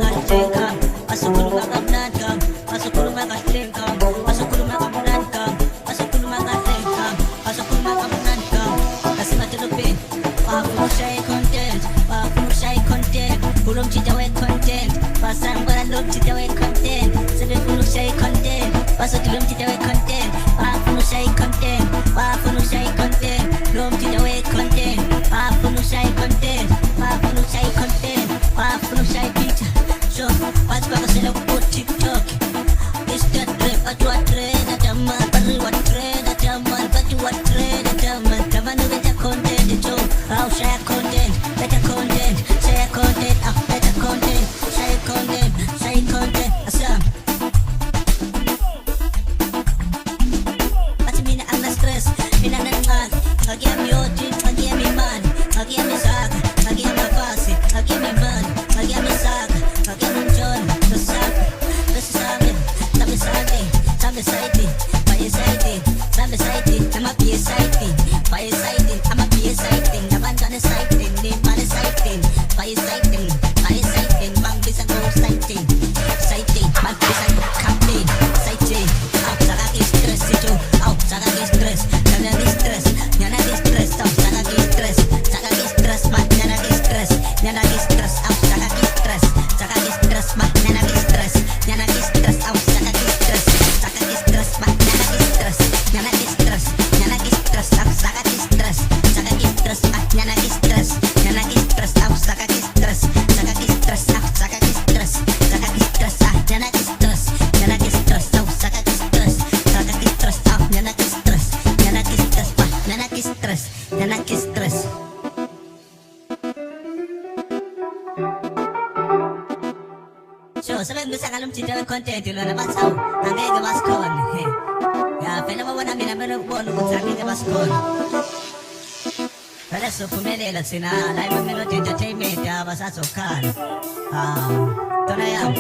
kahlengam, asukhuluma kamnandi kam, asukhuluma kahlengam, asukhuluma kamnandi kam, asukhuluma kahlengam, asukhuluma kamnandi kam. Nasemadolobheni bafuna ukushaye content, bafuna ukushaye content, kulo mjida we-content, basangibona lo mjida we-content, sebefuna ukushaye content, bazothi lo mjida we-content, bafuna ukushaye content, bafuna ukushaye content, lo mjida we-content, bafuna ukushaye content, bafuna ukushaye content, bafuna ukushaye picture. So bathi bakasela ku TikTok, it's that rap, bathi wa trend ataman, bathi wa trend ataman, bathi wa trend ataman, kamano beta content jo, au share content, better content, share content, better content, share content, share content, asam. Bathi mina angina-stress, mina ngincane, ngakuyami yodwa, ngakuyami imali, ngakuyami zaga, ngakuyami abasi, ngakuyami imali, ngakuyami zaga, ngakuyami umntshona, losami, losami, sambe side, sambe side, baye side, sambe side, ama-BS side, baye side, ama-BS side, nabantwana side, nemali side, baye side, baye side, bangibiza ngo-side, side, bangibiza ngo-campaign, side, awu sakake stress jo, awu sakake stress, nyana stress, nyana stress, awu sakake stress, sakake stress, man, nyana stress, nyana stress, awu sakake stress, sakake stress, man, nyana stress, nyana stress, awu sakake stress, sakake stress, man, nyana stress, nyana stress, nyana stress, awu sakake stress, sakake stress, man, nyana stress, nyana stress, awu sakake stress, sakake stress, awu sakake stress, sakake stress, nyana stress, nyana stress, awu sakake stress, sakake stress, awu nyana stress, nyana stress, man, nyana stress, nyana stress. So sabi mo sa kalong chita ng content yun na masaw hanggang gamaskon. Ya pwede mo na minamano po nung sa aking gamaskon. Pero so pumili lang sina live minute entertainment ya masasokan. Ito na yan.